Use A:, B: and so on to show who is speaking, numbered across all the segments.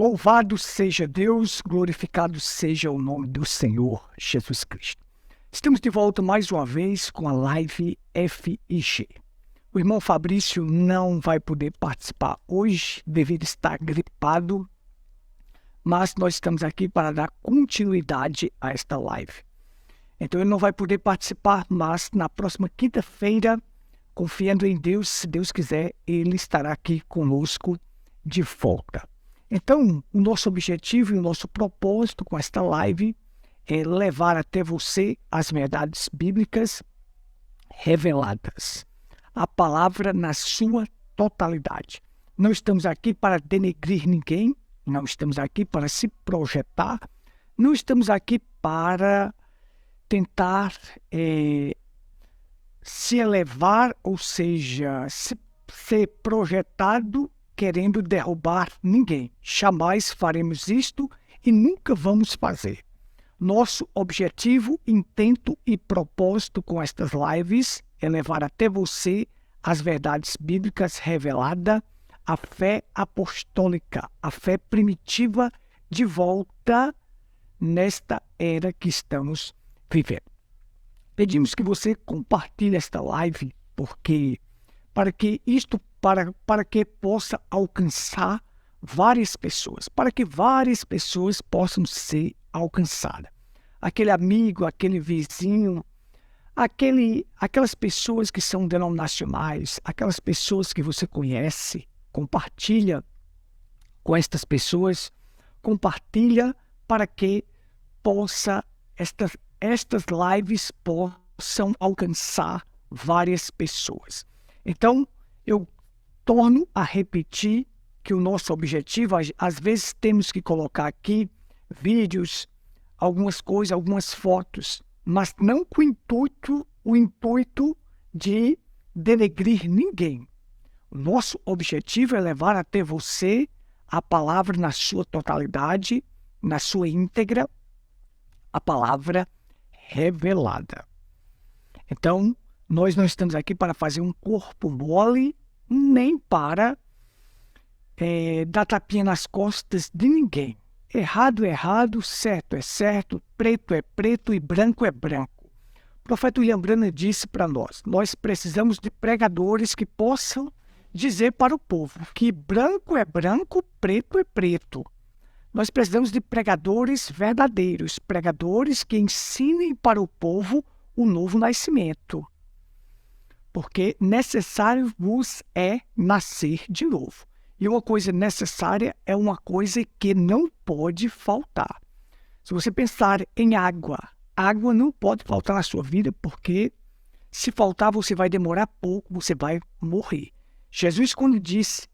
A: Louvado seja Deus, glorificado seja o nome do Senhor Jesus Cristo. Estamos de volta mais uma vez com a live FIG. O irmão Fabrício não vai poder participar hoje devido estar gripado, mas nós estamos aqui para dar continuidade a esta live. Então ele não vai poder participar, mas na próxima quinta-feira, confiando em Deus, se Deus quiser, ele estará aqui conosco de volta. Então, o nosso objetivo e o nosso propósito com esta live é levar até você as verdades bíblicas reveladas. A palavra na sua totalidade. Não estamos aqui para denegrir ninguém, não estamos aqui para se projetar, não estamos aqui para tentar se elevar, ou seja, ser projetado querendo derrubar ninguém. Jamais faremos isto e nunca vamos fazer. Nosso objetivo, intento e propósito com estas lives é levar até você as verdades bíblicas reveladas, a fé apostólica, a fé primitiva de volta nesta era que estamos vivendo. Pedimos que você compartilhe esta live, para que possa alcançar várias pessoas, para que várias pessoas possam ser alcançadas. Aquele amigo, aquele vizinho, aquelas pessoas que são denominacionais, aquelas pessoas que você conhece, compartilha com estas pessoas, compartilha para que estas lives possam alcançar várias pessoas. Então, eu torno a repetir que o nosso objetivo, às vezes temos que colocar aqui vídeos, algumas coisas, algumas fotos, mas não com o intuito de denegrir ninguém. O nosso objetivo é levar até você a palavra na sua totalidade, na sua íntegra, a palavra revelada. Então, nós não estamos aqui para fazer um corpo mole, nem para dar tapinha nas costas de ninguém. Errado é errado, certo é certo, preto é preto e branco é branco. O profeta William Branham disse para nós precisamos de pregadores que possam dizer para o povo que branco é branco, preto é preto. Nós precisamos de pregadores verdadeiros, pregadores que ensinem para o povo o novo nascimento. Porque necessário vos é nascer de novo. E uma coisa necessária é uma coisa que não pode faltar. Se você pensar em água, água não pode faltar na sua vida, porque se faltar você vai demorar pouco, você vai morrer. Jesus, quando disse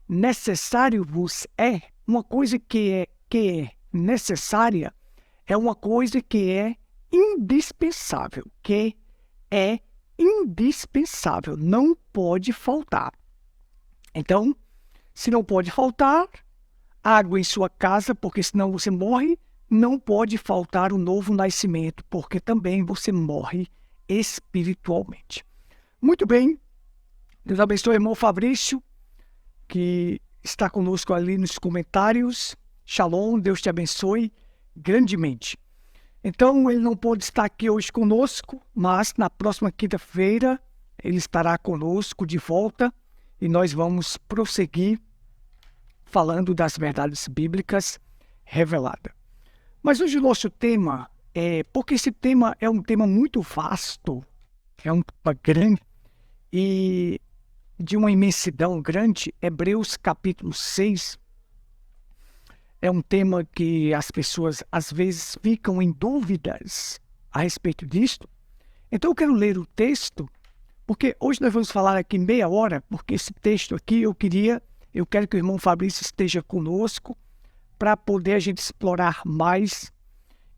A: necessário vos é, uma coisa que é necessária é uma coisa que é indispensável, indispensável, não pode faltar. Então, se não pode faltar água em sua casa, porque senão você morre, não pode faltar o novo nascimento, porque também você morre espiritualmente. Muito bem, Deus abençoe o irmão Fabrício, que está conosco ali nos comentários. Shalom, Deus te abençoe grandemente. Então, ele não pôde estar aqui hoje conosco, mas na próxima quinta-feira ele estará conosco de volta e nós vamos prosseguir falando das verdades bíblicas reveladas. Mas hoje o nosso tema porque esse tema é um tema muito vasto, é um tema grande e de uma imensidão grande. Hebreus capítulo 6 é um tema que as pessoas às vezes ficam em dúvidas a respeito disto. Então eu quero ler o texto, porque hoje nós vamos falar aqui meia hora, porque esse texto aqui eu quero que o irmão Fabrício esteja conosco para poder a gente explorar mais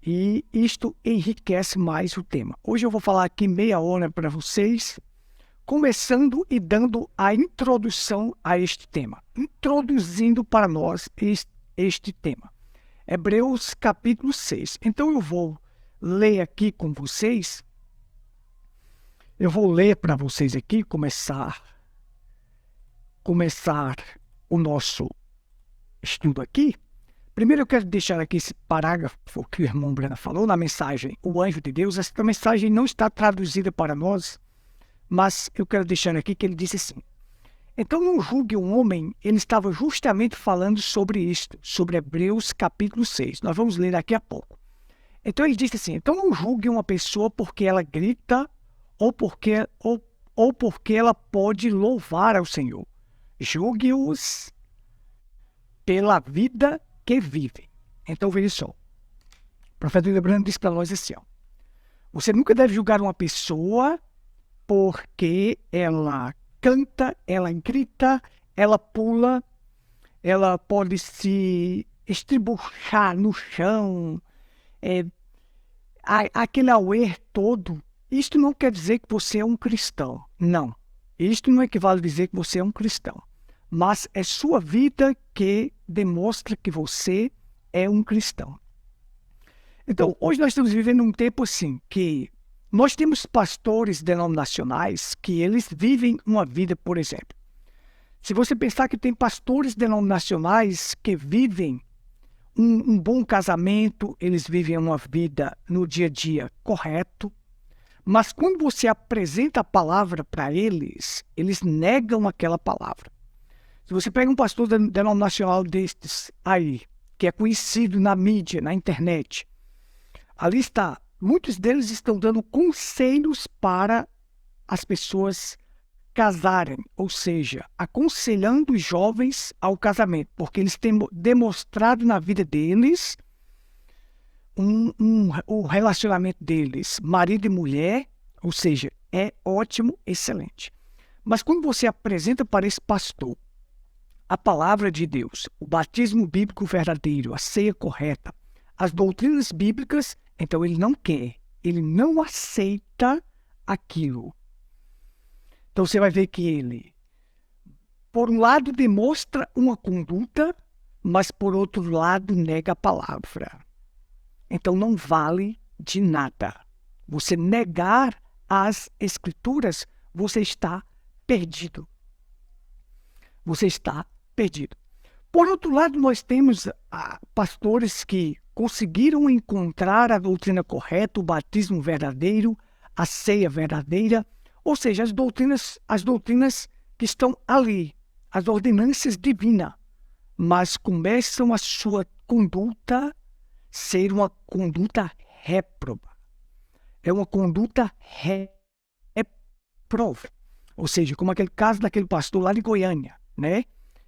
A: e isto enriquece mais o tema. Hoje eu vou falar aqui meia hora para vocês, começando e dando a introdução a este tema, introduzindo para nós este tema. Hebreus capítulo 6. Então eu vou ler aqui com vocês. Eu vou ler para vocês aqui, começar o nosso estudo aqui. Primeiro eu quero deixar aqui esse parágrafo que o irmão Brana falou na mensagem O Anjo de Deus. Essa mensagem não está traduzida para nós, mas eu quero deixar aqui que ele disse assim: então não julgue um homem. Ele estava justamente falando sobre isto, sobre Hebreus capítulo 6. Nós vamos ler daqui a pouco. Então ele disse assim: então não julgue uma pessoa porque ela grita ou porque ela pode louvar ao Senhor. Julgue-os pela vida que vivem. Então veja só. O profeta Brana diz para nós assim: ó, você nunca deve julgar uma pessoa porque ela canta, ela grita, ela pula, ela pode se estribuchar no chão, aquele auê todo. Isto não quer dizer que você é um cristão. Não. Isto não equivale a dizer que você é um cristão. Mas é sua vida que demonstra que você é um cristão. Então, hoje nós estamos vivendo um tempo assim, que nós temos pastores denominacionais que eles vivem uma vida, por exemplo. Se você pensar que tem pastores denominacionais que vivem um bom casamento, eles vivem uma vida no dia a dia correto, mas quando você apresenta a palavra para eles, eles negam aquela palavra. Se você pega um pastor denominacional destes aí, que é conhecido na mídia, na internet, ali está, muitos deles estão dando conselhos para as pessoas casarem, ou seja, aconselhando os jovens ao casamento, porque eles têm demonstrado na vida deles o relacionamento deles, marido e mulher, ou seja, é ótimo, excelente. Mas quando você apresenta para esse pastor a palavra de Deus, o batismo bíblico verdadeiro, a ceia correta, as doutrinas bíblicas, então ele não quer, ele não aceita aquilo. Então você vai ver que ele, por um lado, demonstra uma conduta, mas por outro lado, nega a palavra. Então não vale de nada. Você negar as Escrituras, você está perdido. Você está perdido. Por outro lado, nós temos pastores que conseguiram encontrar a doutrina correta, o batismo verdadeiro, a ceia verdadeira, ou seja, as doutrinas que estão ali, as ordenanças divinas, mas começam a sua conduta ser uma conduta réproba. É uma conduta reprova. Ou seja, como aquele caso daquele pastor lá de Goiânia, né?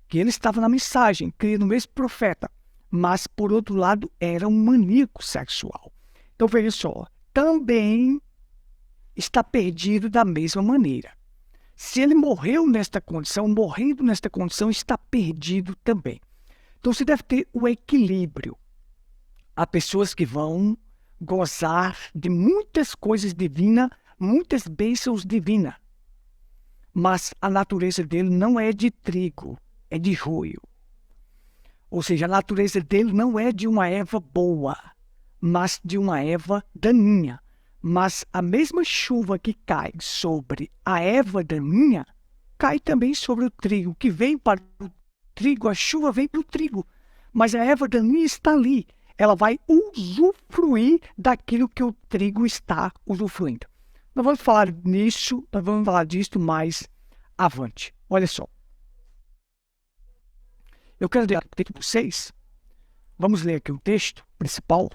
A: Que ele estava na mensagem, cria no mesmo profeta, mas, por outro lado, era um maníaco sexual. Então, veja só, também está perdido da mesma maneira. Se ele morreu nesta condição, morrendo nesta condição, está perdido também. Então, você deve ter o equilíbrio. Há pessoas que vão gozar de muitas coisas divinas, muitas bênçãos divinas, mas a natureza dele não é de trigo, é de joio. Ou seja, a natureza dele não é de uma erva boa, mas de uma erva daninha. Mas a mesma chuva que cai sobre a erva daninha, cai também sobre o trigo, que vem para o trigo, a chuva vem para o trigo. Mas a erva daninha está ali, ela vai usufruir daquilo que o trigo está usufruindo. Nós vamos falar nisso, nós vamos falar disso mais avante. Olha só. Eu quero ler aqui para vocês. Vamos ler aqui o texto principal,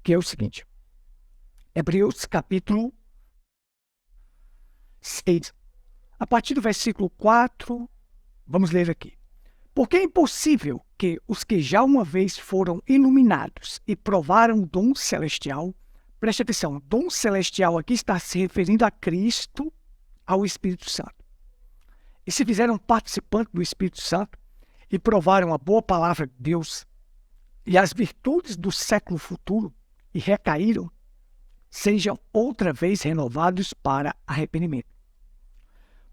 A: que é o seguinte. Hebreus capítulo 6. A partir do versículo 4, vamos ler aqui. Porque é impossível que os que já uma vez foram iluminados e provaram o dom celestial, preste atenção, dom celestial aqui está se referindo a Cristo, ao Espírito Santo. E se fizeram participantes do Espírito Santo e provaram a boa palavra de Deus e as virtudes do século futuro e recaíram, sejam outra vez renovados para arrependimento.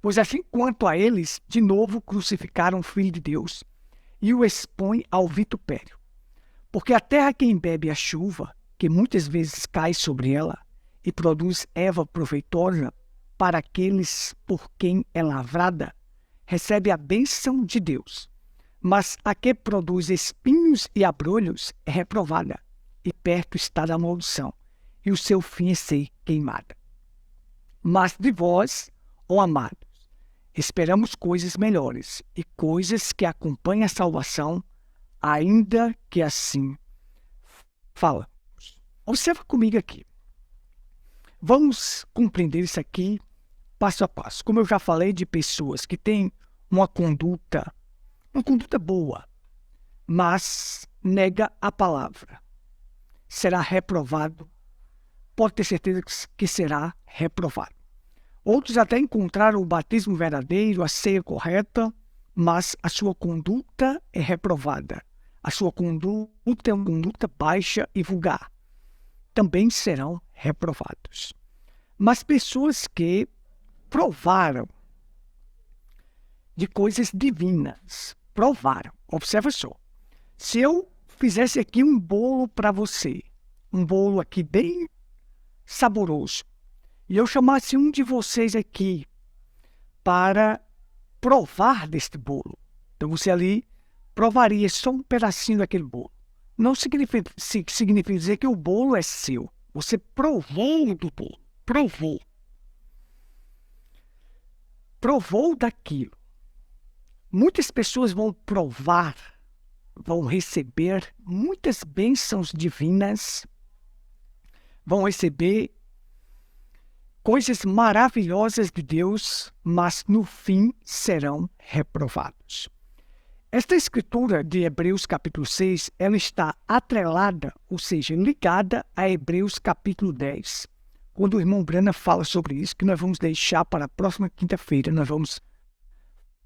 A: Pois assim quanto a eles, de novo crucificaram o Filho de Deus e o expõem ao vitupério. Porque a terra quem bebe a chuva, que muitas vezes cai sobre ela, e produz erva proveitosa para aqueles por quem é lavrada, recebe a bênção de Deus. mas a que produz espinhos e abrolhos é reprovada, e perto está da maldição, e o seu fim é ser queimada. Mas de vós, ó amados, esperamos coisas melhores e coisas que acompanhem a salvação, ainda que assim falamos. Observa comigo aqui. Vamos compreender isso aqui passo a passo. Como eu já falei de pessoas que têm uma conduta boa, mas nega a palavra, será reprovado. Pode ter certeza que será reprovado. Outros até encontraram o batismo verdadeiro, a ceia correta, mas a sua conduta é reprovada. A sua conduta é uma conduta baixa e vulgar. Também serão reprovados. Mas pessoas que provaram de coisas divinas, provaram. Observa só. Se eu fizesse aqui um bolo para você, um bolo aqui bem saboroso, e eu chamasse um de vocês aqui para provar deste bolo, então você ali provaria só um pedacinho daquele bolo. Não significa dizer que o bolo é seu. Você provou do bolo. Provou daquilo. Muitas pessoas vão provar, vão receber muitas bênçãos divinas, vão receber coisas maravilhosas de Deus, mas no fim serão reprovados. Esta escritura de Hebreus capítulo 6, ela está atrelada, ou seja, ligada a Hebreus capítulo 10. Quando o irmão Brana fala sobre isso, que nós vamos deixar para a próxima quinta-feira, nós vamos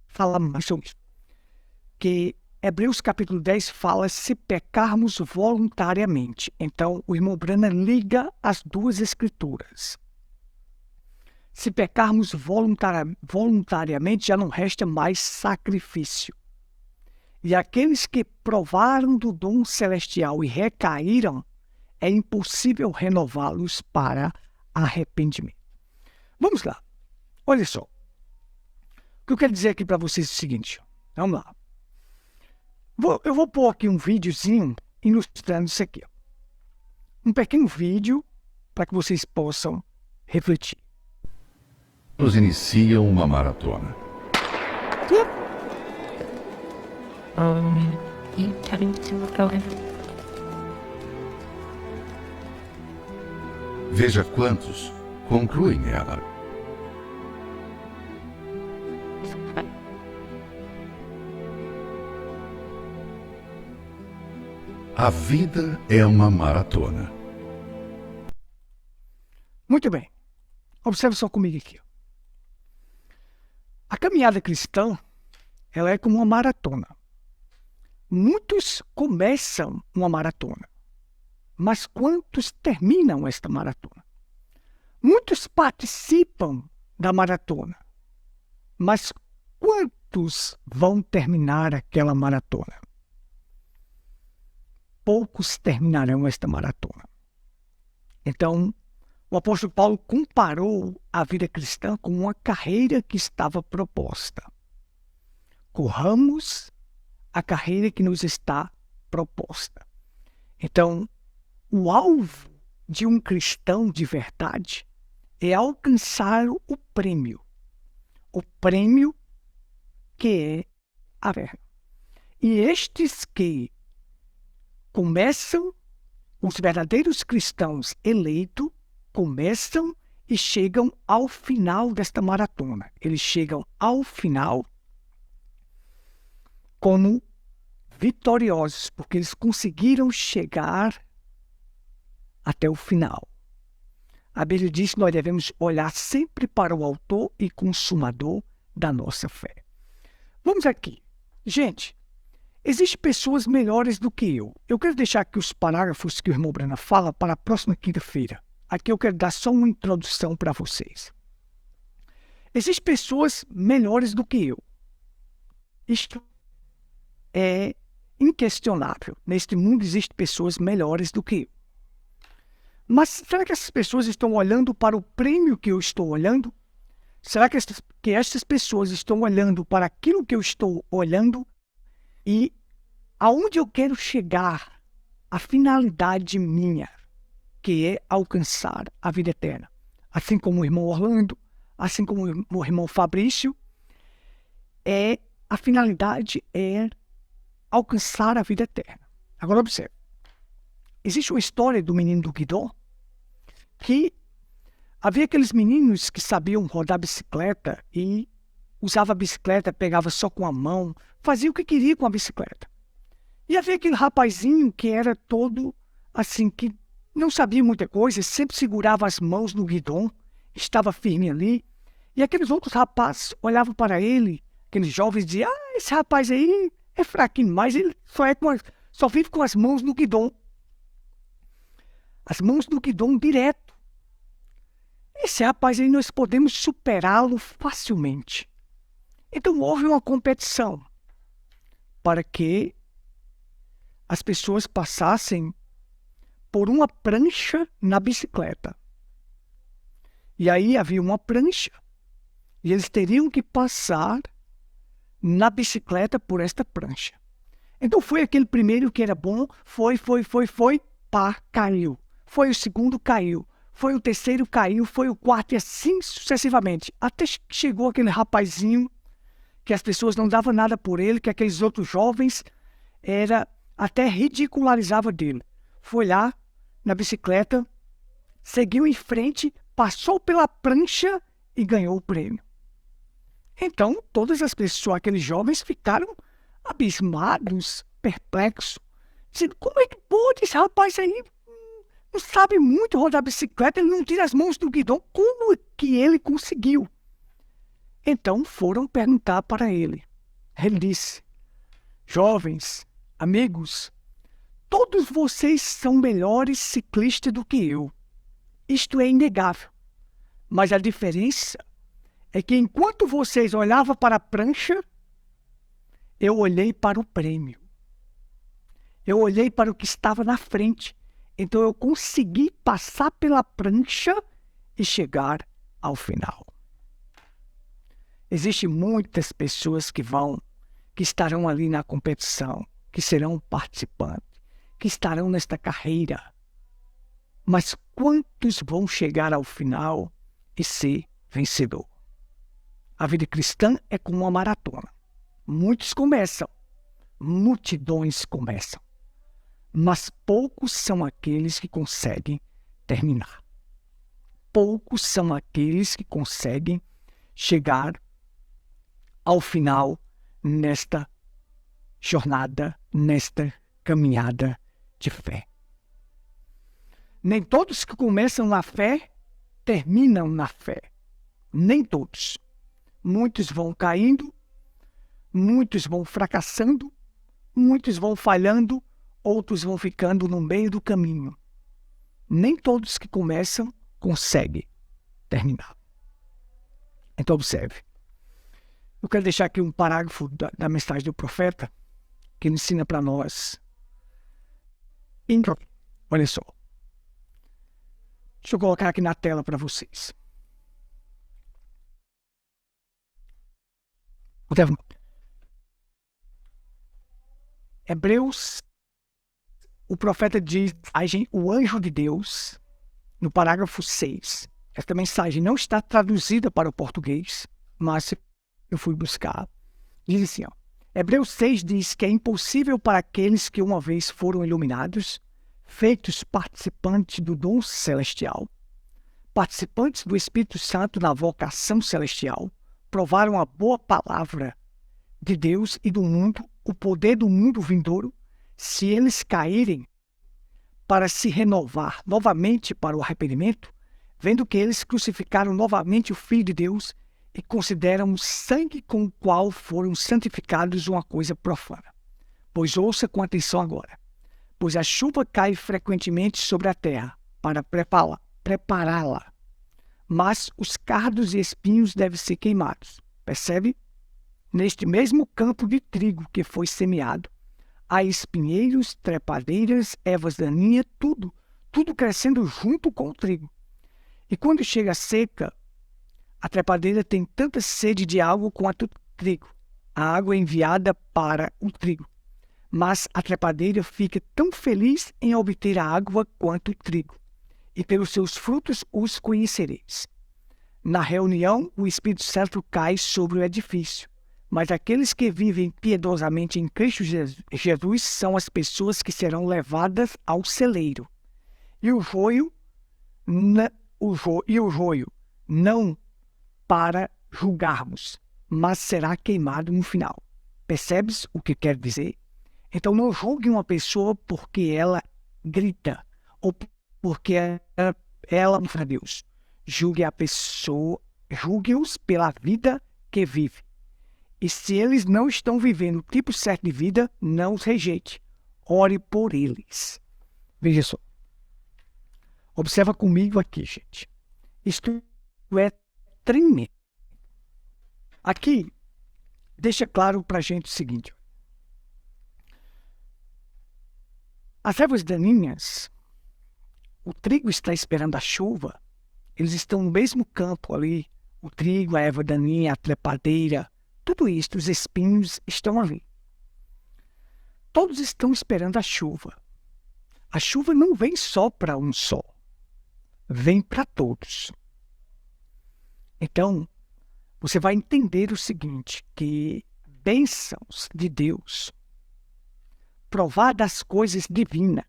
A: falar mais sobre isso. Que Hebreus capítulo 10 fala se pecarmos voluntariamente. Então, o irmão Brana liga as duas escrituras. Se pecarmos voluntariamente, já não resta mais sacrifício. E aqueles que provaram do dom celestial e recaíram, é impossível renová-los para arrependimento. Vamos lá. Olha só. O que eu quero dizer aqui para vocês é o seguinte. Vamos lá. Eu vou pôr aqui um videozinho ilustrando isso aqui. Um pequeno vídeo para que vocês possam refletir.
B: Nos iniciam uma maratona. Veja quantos concluem ela. A vida é uma maratona.
A: Muito bem. Observe só comigo aqui. A caminhada cristã, ela é como uma maratona. Muitos começam uma maratona, mas quantos terminam esta maratona? Muitos participam da maratona, mas quantos vão terminar aquela maratona? Poucos terminarão esta maratona. Então, o apóstolo Paulo comparou a vida cristã com uma carreira que estava proposta. Corramos a carreira que nos está proposta. Então, o alvo de um cristão de verdade é alcançar o prêmio que é a vida. E estes que começam, os verdadeiros cristãos eleitos, começam e chegam ao final desta maratona. Eles chegam ao final como vitoriosos, porque eles conseguiram chegar até o final. A Bíblia diz que nós devemos olhar sempre para o autor e consumador da nossa fé. Vamos aqui. Gente, existem pessoas melhores do que eu. Eu quero deixar aqui os parágrafos que o irmão Brana fala para a próxima quinta-feira. Aqui eu quero dar só uma introdução para vocês. Existem pessoas melhores do que eu. Isto é inquestionável. Neste mundo existem pessoas melhores do que eu. Mas será que essas pessoas estão olhando para o prêmio que eu estou olhando? Será que estas pessoas estão olhando para aquilo que eu estou olhando? E aonde eu quero chegar, a finalidade minha, que é alcançar a vida eterna. Assim como o irmão Orlando, assim como o irmão Fabrício, a finalidade é alcançar a vida eterna. Agora observe. Existe uma história do menino do guidão, que havia aqueles meninos que sabiam rodar bicicleta e usava a bicicleta, pegava só com a mão, fazia o que queria com a bicicleta. E havia aquele rapazinho que era todo assim, que não sabia muita coisa, sempre segurava as mãos no guidão, estava firme ali. E aqueles outros rapazes olhavam para ele, aqueles jovens diziam, esse rapaz aí é fraquinho, mas ele só vive com as mãos no guidão. As mãos no guidão direto. Esse rapaz aí nós podemos superá-lo facilmente. Então houve uma competição para que as pessoas passassem por uma prancha na bicicleta. E aí havia uma prancha e eles teriam que passar na bicicleta por esta prancha. Então foi aquele primeiro que era bom, foi, pá, caiu. Foi o segundo, caiu. Foi o terceiro, caiu. Foi o quarto e assim sucessivamente. Até chegou aquele rapazinho que as pessoas não davam nada por ele, que aqueles outros jovens até ridicularizava dele. Foi lá na bicicleta, seguiu em frente, passou pela prancha e ganhou o prêmio. Então, todas as pessoas, aqueles jovens, ficaram abismados, perplexos, dizendo, como é que pode esse rapaz aí não sabe muito rodar bicicleta, ele não tira as mãos do guidão, como que ele conseguiu? Então foram perguntar para ele. Ele disse, jovens, amigos, todos vocês são melhores ciclistas do que eu. Isto é inegável. Mas a diferença é que enquanto vocês olhavam para a prancha, eu olhei para o prêmio. Eu olhei para o que estava na frente. Então eu consegui passar pela prancha e chegar ao final. Existem muitas pessoas que estarão ali na competição, que serão participantes, que estarão nesta carreira. Mas quantos vão chegar ao final e ser vencedor? A vida cristã é como uma maratona. Muitos começam, multidões começam, mas poucos são aqueles que conseguem terminar. Poucos são aqueles que conseguem chegar ao final nesta jornada, nesta caminhada de fé. Nem todos que começam na fé terminam na fé. Nem todos. Muitos vão caindo, muitos vão fracassando, muitos vão falhando, outros vão ficando no meio do caminho. Nem todos que começam conseguem terminar. Então observe. Eu quero deixar aqui um parágrafo da mensagem do profeta que ele ensina para nós. Olha só. Deixa eu colocar aqui na tela para vocês. Hebreus, o profeta diz, o anjo de Deus, no parágrafo 6. Esta mensagem não está traduzida para o português, mas eu fui buscar. Diz assim, ó, Hebreus 6 diz que é impossível para aqueles que uma vez foram iluminados, feitos participantes do dom celestial, participantes do Espírito Santo na vocação celestial, provaram a boa palavra de Deus e do mundo, o poder do mundo vindouro, se eles caírem para se renovar novamente para o arrependimento, vendo que eles crucificaram novamente o Filho de Deus e consideram o sangue com o qual foram santificados uma coisa profana. Pois ouça com atenção agora. Pois a chuva cai frequentemente sobre a terra para prepará-la, mas os cardos e espinhos devem ser queimados. Percebe? Neste mesmo campo de trigo que foi semeado, há espinheiros, trepadeiras, ervas daninhas, tudo crescendo junto com o trigo. E quando chega a seca, a trepadeira tem tanta sede de água quanto o trigo. A água é enviada para o trigo, mas a trepadeira fica tão feliz em obter a água quanto o trigo, e pelos seus frutos os conhecereis. Na reunião, o Espírito Santo cai sobre o edifício, mas aqueles que vivem piedosamente em Cristo Jesus são as pessoas que serão levadas ao celeiro. E o joio, não para julgarmos, mas será queimado no final. Percebes o que quer dizer? Então não julgue uma pessoa porque ela grita ou porque ela não para Deus. Julgue-os pela vida que vive. E se eles não estão vivendo o tipo certo de vida, não os rejeite. Ore por eles. Veja só. Observa comigo aqui, gente. Isto é tremendo. Aqui, deixa claro para a gente o seguinte. As ervas daninhas, o trigo está esperando a chuva, eles estão no mesmo campo ali. O trigo, a erva daninha, a trepadeira, tudo isso, os espinhos estão ali. Todos estão esperando a chuva. A chuva não vem só para um só, vem para todos. Então, você vai entender o seguinte, que bênçãos de Deus, provar das coisas divinas,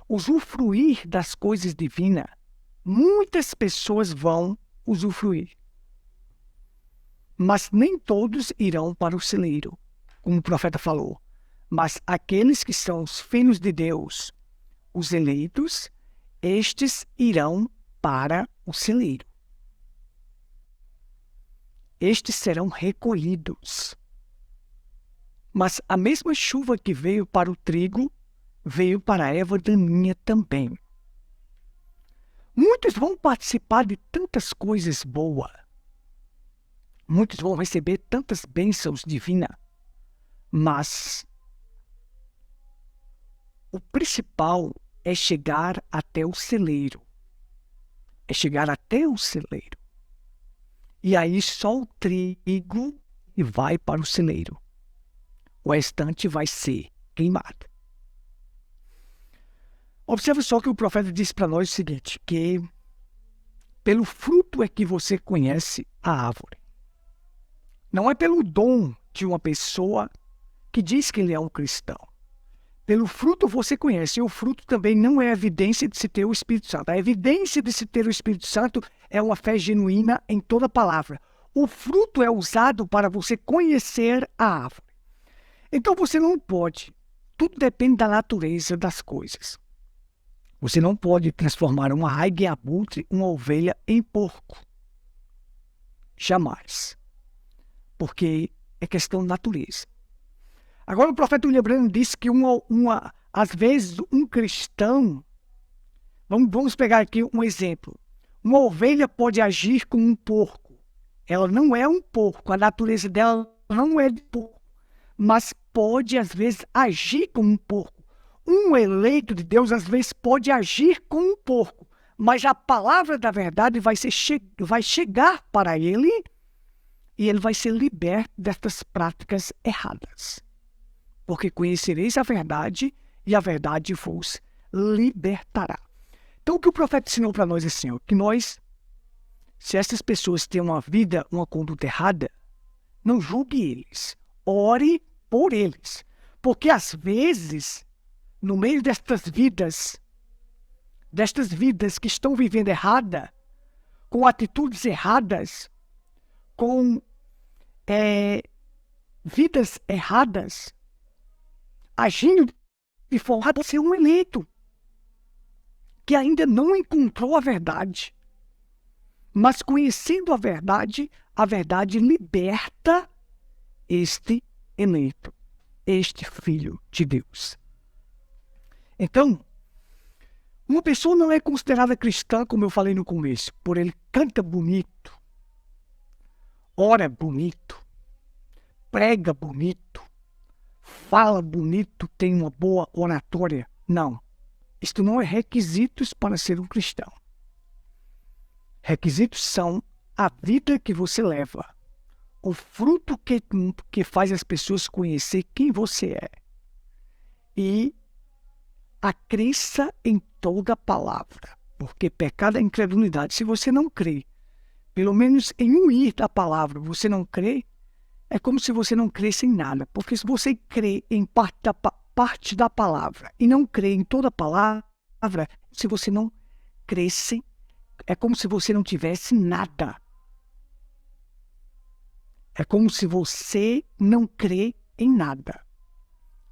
A: usufruir das coisas divinas, muitas pessoas vão usufruir. Mas nem todos irão para o celeiro, como o profeta falou. Mas aqueles que são os filhos de Deus, os eleitos, estes irão para o celeiro. Estes serão recolhidos. Mas a mesma chuva que veio para o trigo, veio para a erva daninha também. Muitos vão participar de tantas coisas boas. Muitos vão receber tantas bênçãos divinas. Mas o principal é chegar até o celeiro. É chegar até o celeiro. E aí só o trigo vai para o celeiro. O restante vai ser queimado. Observe só que o profeta disse para nós o seguinte, que pelo fruto é que você conhece a árvore. Não é pelo dom de uma pessoa que diz que ele é um cristão. Pelo fruto você conhece, e o fruto também não é evidência de se ter o Espírito Santo. A evidência de se ter o Espírito Santo é uma fé genuína em toda palavra. O fruto é usado para você conhecer a árvore. Então você não pode, tudo depende da natureza das coisas. Você não pode transformar uma águia em abutre, uma ovelha em porco. Jamais. Porque é questão de natureza. Agora o profeta William Branham disse que às vezes um cristão, vamos pegar aqui um exemplo. Uma ovelha pode agir como um porco. Ela não é um porco, a natureza dela não é de porco. Mas pode às vezes agir como um porco. Um eleito de Deus às vezes pode agir como um porco. Mas a palavra da verdade vai chegar para ele e ele vai ser liberto destas práticas erradas. Porque conhecereis a verdade e a verdade vos libertará. Então o que o profeta ensinou para nós é assim, que nós, se essas pessoas têm uma vida, uma conduta errada, não julgue eles, ore por eles. Porque às vezes, no meio destas vidas que estão vivendo errada, com atitudes erradas, com vidas erradas, agindo de forma errada, ser um eleito que ainda não encontrou a verdade. Mas conhecendo a verdade liberta este eleito, este filho de Deus. Então, uma pessoa não é considerada cristã, como eu falei no começo, por ele canta bonito, ora bonito, prega bonito, fala bonito, tem uma boa oratória. Não. Isto não é requisitos para ser um cristão. Requisitos são a vida que você leva, o fruto que faz as pessoas conhecer quem você é. E a crença em toda palavra. Porque pecado é incredulidade. Se você não crê, pelo menos em um ir da palavra, você não crê, é como se você não cresce em nada. Porque se você crê em parte da palavra e não crê em toda a palavra, se você não cresce, é como se você não tivesse nada. É como se você não crê em nada.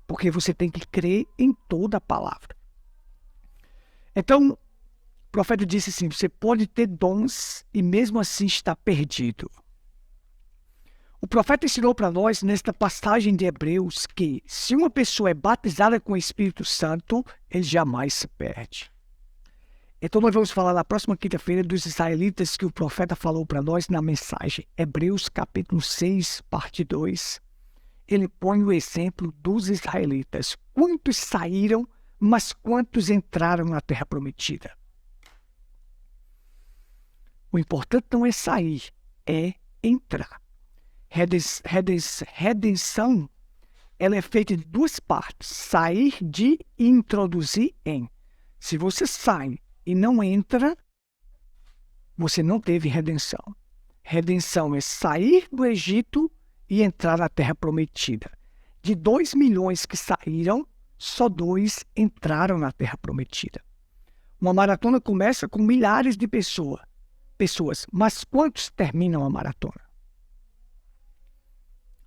A: Porque você tem que crer em toda a palavra. Então, o profeta disse assim, você pode ter dons e mesmo assim estar perdido. O profeta ensinou para nós, nesta passagem de Hebreus, que se uma pessoa é batizada com o Espírito Santo, ele jamais se perde. Então nós vamos falar na próxima quinta-feira dos israelitas que o profeta falou para nós na mensagem. Hebreus capítulo 6, parte 2. Ele põe o exemplo dos israelitas. Quantos saíram, mas quantos entraram na terra prometida? O importante não é sair, é entrar. Redenção, ela é feita de duas partes. Sair de e introduzir em. Se você sai e não entra, você não teve redenção. Redenção é sair do Egito e entrar na terra prometida. De 2 milhões que saíram, só 2 entraram na terra prometida. Uma maratona começa com milhares de pessoas, mas quantos terminam a maratona?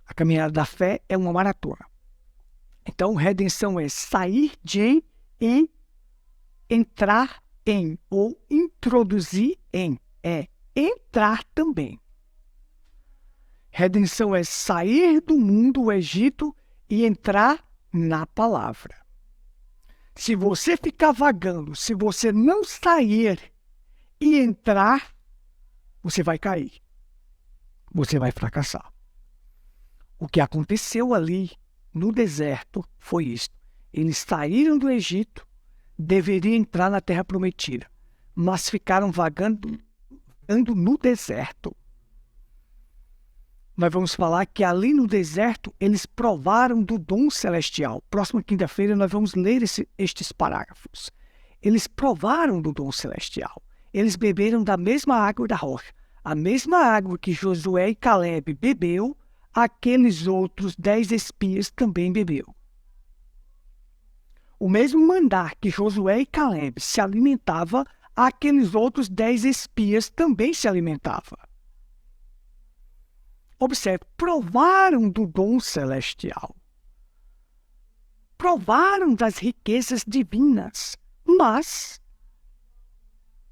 A: A caminhada da fé é uma maratona. Então, redenção é sair de e entrar em, ou introduzir em, é entrar também. Redenção é sair do mundo, o Egito, e entrar na palavra. Se você ficar vagando, se você não sair e entrar, você vai cair. Você vai fracassar. O que aconteceu ali no deserto foi isto. Eles saíram do Egito, deveriam entrar na terra prometida, mas ficaram vagando no deserto. Nós vamos falar que ali no deserto eles provaram do dom celestial. Próxima quinta-feira nós vamos ler estes parágrafos. Eles provaram do dom celestial. Eles beberam da mesma água da rocha. A mesma água que Josué e Caleb bebeu, aqueles outros 10 espias também bebeu. O mesmo maná que Josué e Caleb se alimentavam, aqueles outros 10 espias também se alimentavam. Observe, provaram do dom celestial. Provaram das riquezas divinas, mas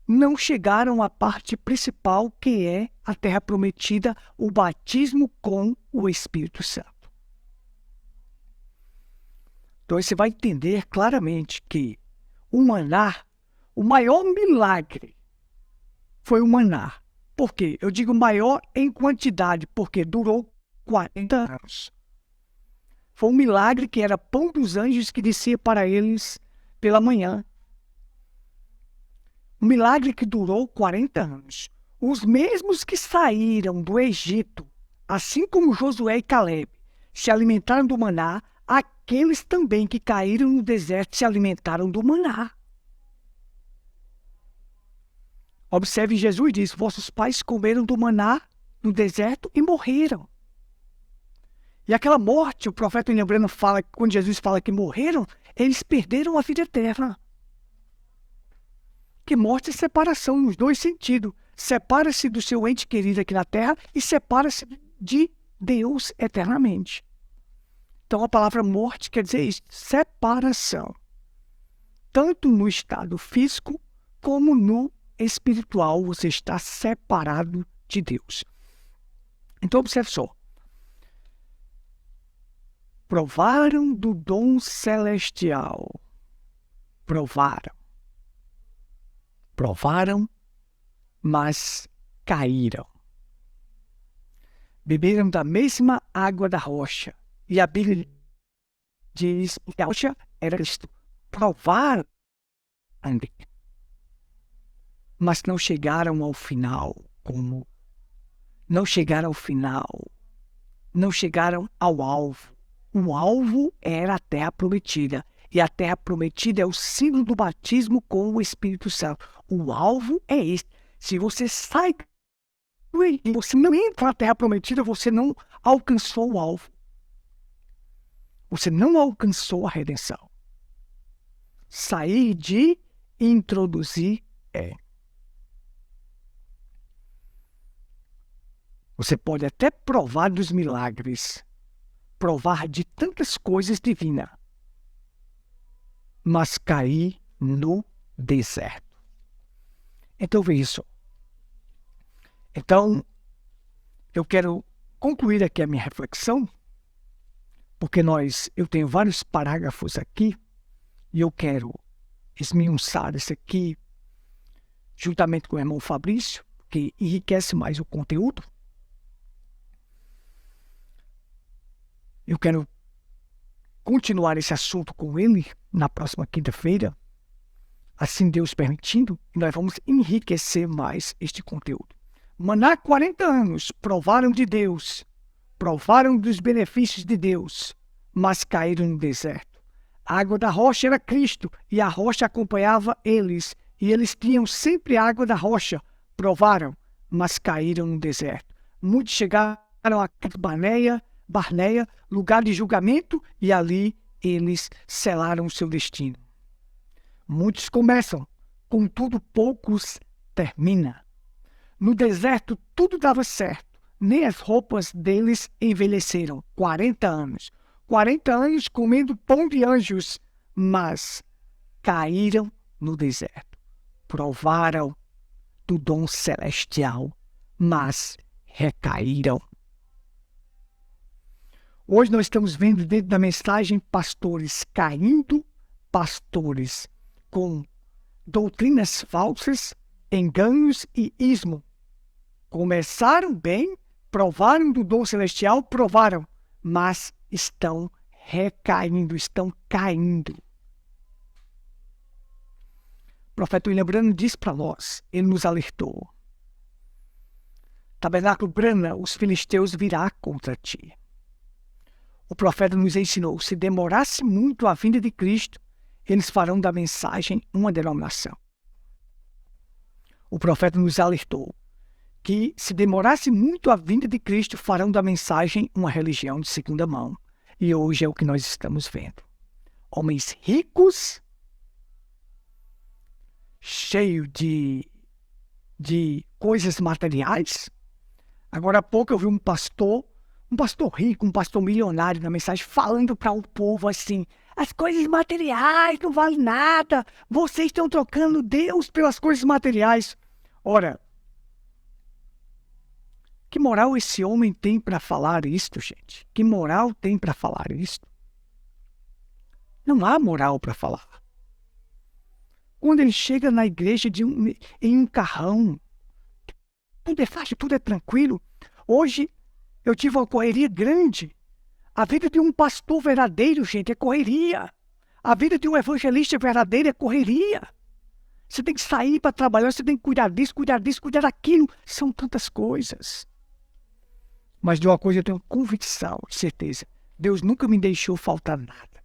A: não chegaram à parte principal, que é a terra prometida, o batismo com o Espírito Santo. Então você vai entender claramente que o maná, o maior milagre foi o maná. Por quê? Eu digo maior em quantidade, porque durou 40 anos. Foi um milagre que era pão dos anjos que descia para eles pela manhã. Um milagre que durou 40 anos. Os mesmos que saíram do Egito, assim como Josué e Caleb, se alimentaram do maná, aqueles também que caíram no deserto se alimentaram do maná. Observe, Jesus diz, vossos pais comeram do maná no deserto e morreram. E aquela morte, o profeta lembrando fala, quando Jesus fala que morreram, eles perderam a vida eterna. Que morte é separação nos dois sentidos. Separa-se do seu ente querido aqui na terra e separa-se de Deus eternamente. Então a palavra morte quer dizer isso, separação. Tanto no estado físico como no espiritual, você está separado de Deus. Então observe só. Provaram do dom celestial. Provaram, mas caíram. Beberam da mesma água da rocha. E a Bíblia diz que a rocha era Cristo. Provaram, mas não chegaram ao final. Como? Não chegaram ao final não chegaram ao alvo. O alvo era a terra prometida. E a terra prometida é o símbolo do batismo com o Espírito Santo. O alvo é este. Se você sai e você não entra na terra prometida, você não alcançou o alvo. Você não alcançou a redenção. Sair de introduzir é. Você pode até provar dos milagres, provar de tantas coisas divinas, mas cair no deserto. Então, veja isso. Então, eu quero concluir aqui a minha reflexão, porque eu tenho vários parágrafos aqui, e eu quero esmiuçar isso aqui, juntamente com o irmão Fabrício, que enriquece mais o conteúdo. Eu quero continuar esse assunto com ele na próxima quinta-feira, assim Deus permitindo, e nós vamos enriquecer mais este conteúdo. Maná, 40 anos, provaram de Deus, provaram dos benefícios de Deus, mas caíram no deserto. A água da rocha era Cristo, e a rocha acompanhava eles, e eles tinham sempre a água da rocha. Provaram, mas caíram no deserto. Muitos chegaram a Barneia, lugar de julgamento, e ali eles selaram o seu destino. Muitos começam, contudo poucos terminam. No deserto tudo dava certo, nem as roupas deles envelheceram. 40 anos. 40 anos comendo pão de anjos, mas caíram no deserto. Provaram do dom celestial, mas recaíram. Hoje nós estamos vendo dentro da mensagem pastores caindo, pastores com doutrinas falsas, enganos e ismo. Começaram bem, provaram do dom celestial, provaram, mas estão recaindo, estão caindo. O profeta William Branham diz para nós, ele nos alertou: Tabernáculo Brana, os filisteus virá contra ti. O profeta nos ensinou, se demorasse muito a vinda de Cristo, eles farão da mensagem uma denominação. O profeta nos alertou que, se demorasse muito a vinda de Cristo, farão da mensagem uma religião de segunda mão. E hoje é o que nós estamos vendo. Homens ricos, cheios de coisas materiais. Agora há pouco eu vi um pastor rico, um pastor milionário na mensagem, falando para o povo assim: as coisas materiais não valem nada, vocês estão trocando Deus pelas coisas materiais. Ora, que moral esse homem tem para falar isto, gente? Que moral tem para falar isto? Não há moral para falar. Quando ele chega na igreja em um carrão, tudo é fácil, tudo é tranquilo. Hoje eu tive uma correria grande. A vida de um pastor verdadeiro, gente, é correria. A vida de um evangelista verdadeiro é correria. Você tem que sair para trabalhar, você tem que cuidar disso, cuidar daquilo. São tantas coisas. Mas de uma coisa eu tenho convicção, certeza. Deus nunca me deixou faltar nada.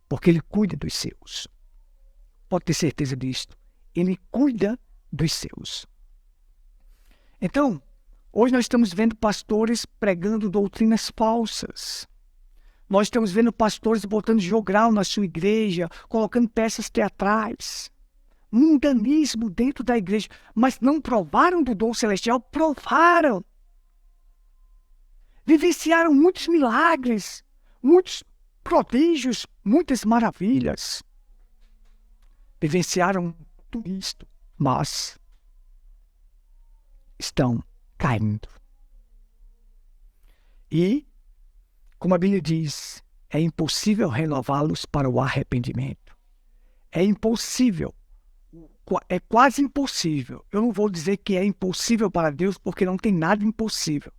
A: Porque Ele cuida dos seus. Pode ter certeza disso. Ele cuida dos seus. Então, hoje nós estamos vendo pastores pregando doutrinas falsas. Nós estamos vendo pastores botando jogral na sua igreja, colocando peças teatrais. Mundanismo dentro da igreja. Mas não provaram do dom celestial, provaram. Vivenciaram muitos milagres, muitos prodígios, muitas maravilhas. Vivenciaram tudo isto, mas estão caindo. E, como a Bíblia diz, é impossível renová-los para o arrependimento. É impossível. É quase impossível. Eu não vou dizer que é impossível para Deus, porque não tem nada impossível.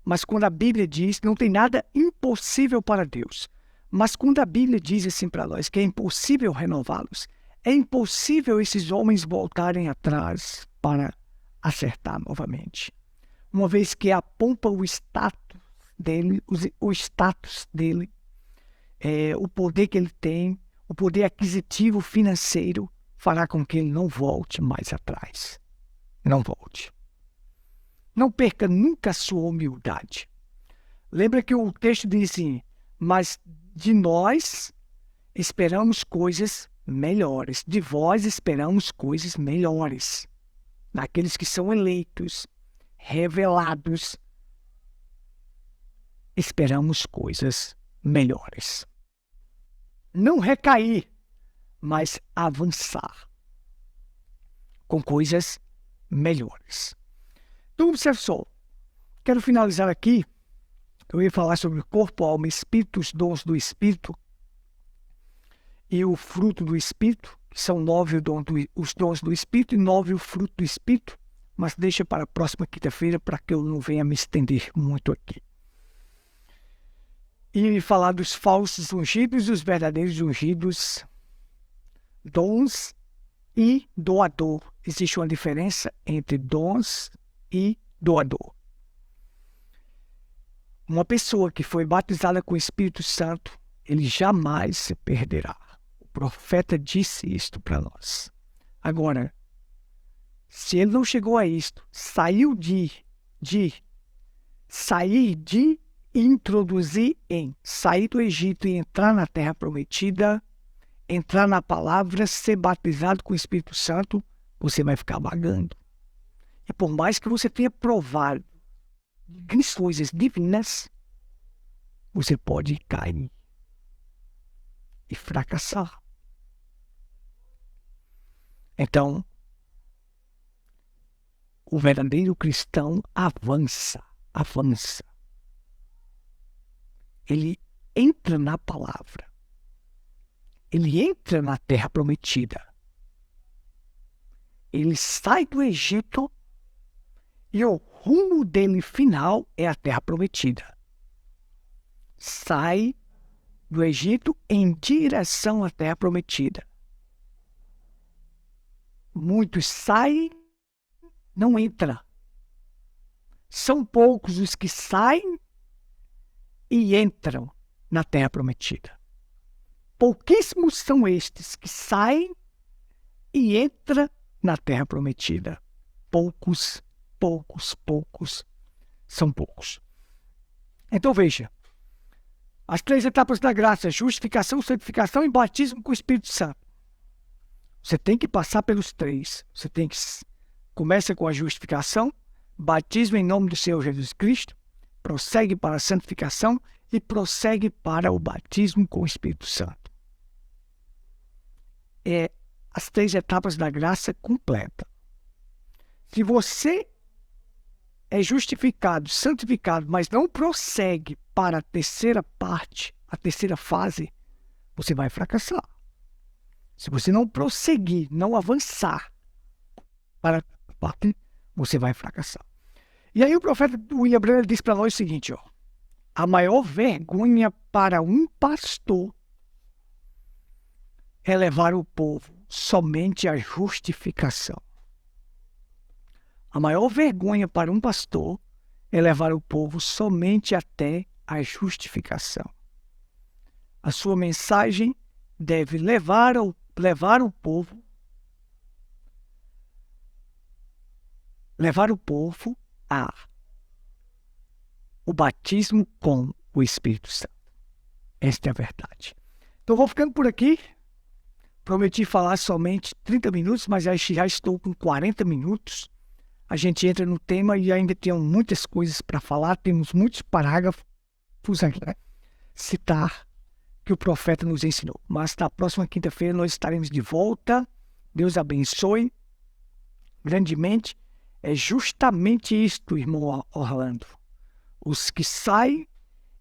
A: Mas quando a Bíblia diz que não tem nada impossível para Deus. Mas quando a Bíblia diz assim para nós que é impossível renová-los, é impossível esses homens voltarem atrás para acertar novamente. Uma vez que a pompa, o status dele, o status dele, o poder que ele tem, o poder aquisitivo financeiro, fará com que ele não volte mais atrás. Não volte. Não perca nunca a sua humildade. Lembra que o texto diz assim, mas de nós esperamos coisas melhores. De vós esperamos coisas melhores. Daqueles que são eleitos, revelados, esperamos coisas melhores. Não recair, mas avançar com coisas melhores. Então, observe só. Quero finalizar aqui. Eu ia falar sobre o corpo, alma, espírito, os dons do espírito e o fruto do espírito, que são 9 os dons do espírito e 9 o fruto do espírito, mas deixa para a próxima quinta-feira para que eu não venha me estender muito aqui. E falar dos falsos ungidos e os verdadeiros ungidos, dons e doador. Existe uma diferença entre dons e doador. Uma pessoa que foi batizada com o Espírito Santo, ele jamais se perderá. O profeta disse isto para nós. Agora, se ele não chegou a isto, sair de introduzir em, sair do Egito e entrar na terra prometida, entrar na palavra, ser batizado com o Espírito Santo, você vai ficar vagando. E por mais que você tenha provado grandes coisas divinas, você pode cair e fracassar. Então, o verdadeiro cristão avança. Ele entra na palavra. Ele entra na terra prometida. Ele sai do Egito e o rumo dele final é a terra prometida. Sai do Egito em direção à terra prometida. Muitos saem, não entram. São poucos os que saem e entram na terra prometida. Pouquíssimos são estes que saem e entram na terra prometida. Poucos. São poucos. Então veja, as 3 etapas da graça: justificação, santificação e batismo com o Espírito Santo. Você tem que passar pelos 3. Você tem que começa com a justificação, batismo em nome do Senhor Jesus Cristo, prossegue para a santificação e prossegue para o batismo com o Espírito Santo. É as 3 etapas da graça completa. Se você é justificado, santificado, mas não prossegue para a terceira parte, a terceira fase, você vai fracassar. Se você não prosseguir, não avançar para a parte, você vai fracassar. E aí o profeta William Branham diz para nós o seguinte, ó: a maior vergonha para um pastor é levar o povo somente à justificação. A maior vergonha para um pastor é levar o povo somente até a justificação. A sua mensagem deve levar o povo a o batismo com o Espírito Santo. Esta é a verdade. Então vou ficando por aqui. Prometi falar somente 30 minutos, mas já estou com 40 minutos. A gente entra no tema e ainda tem muitas coisas para falar. Temos muitos parágrafos a citar que o profeta nos ensinou. Mas na próxima quinta-feira nós estaremos de volta. Deus abençoe grandemente. É justamente isto, irmão Orlando. Os que saem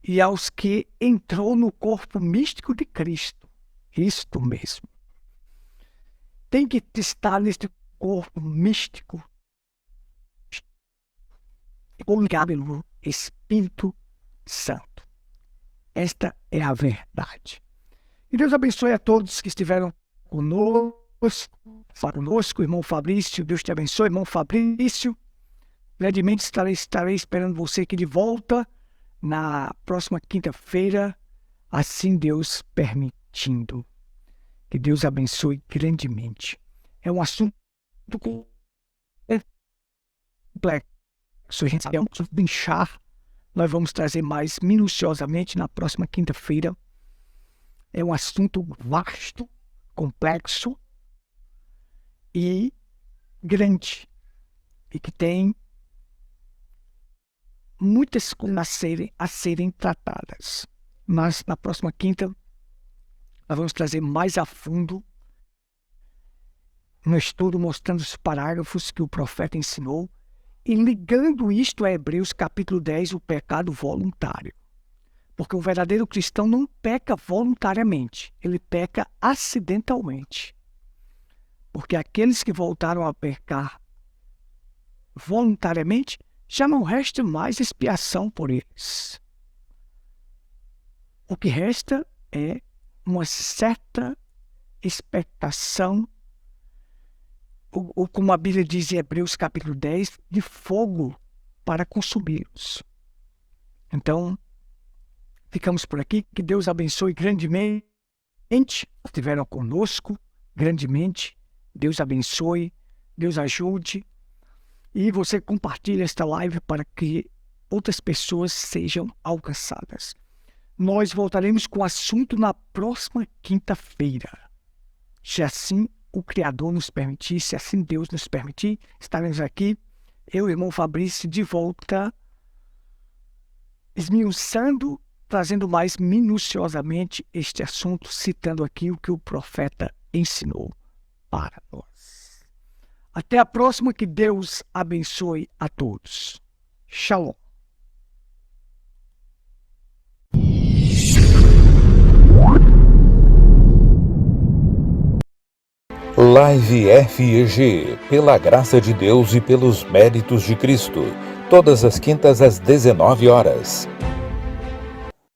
A: e aos que entrou no corpo místico de Cristo. Isto mesmo. Tem que estar neste corpo místico ligado pelo Espírito Santo. Esta é a verdade. E Deus abençoe a todos que estiveram conosco, irmão Fabrício. Deus te abençoe, irmão Fabrício. Grandemente estarei esperando você aqui de volta na próxima quinta-feira, assim Deus permitindo. Que Deus abençoe grandemente. É um assunto complexo. A gente sabe, é um assunto de inchar. Nós vamos trazer mais minuciosamente na próxima quinta-feira. É um assunto vasto, complexo e grande. E que tem muitas coisas a serem tratadas. Mas na próxima quinta, nós vamos trazer mais a fundo no estudo, mostrando os parágrafos que o profeta ensinou e ligando isto a Hebreus capítulo 10, o pecado voluntário. Porque o verdadeiro cristão não peca voluntariamente, ele peca acidentalmente. Porque aqueles que voltaram a pecar voluntariamente, já não resta mais expiação por eles. O que resta é uma certa expectação, ou como a Bíblia diz em Hebreus capítulo 10, de fogo para consumi-los. Então, ficamos por aqui. Que Deus abençoe grandemente. Estiveram conosco grandemente. Deus abençoe, Deus ajude. E você compartilha esta live para que outras pessoas sejam alcançadas. Nós voltaremos com o assunto na próxima quinta-feira. Se assim o Criador nos permitir, se assim Deus nos permitir, estaremos aqui, eu e o irmão Fabrício, de volta, esmiuçando, trazendo mais minuciosamente este assunto, citando aqui o que o profeta ensinou para nós. Até a próxima, que Deus abençoe a todos. Shalom.
C: Live FEG, pela graça de Deus e pelos méritos de Cristo, todas as quintas às 19 horas.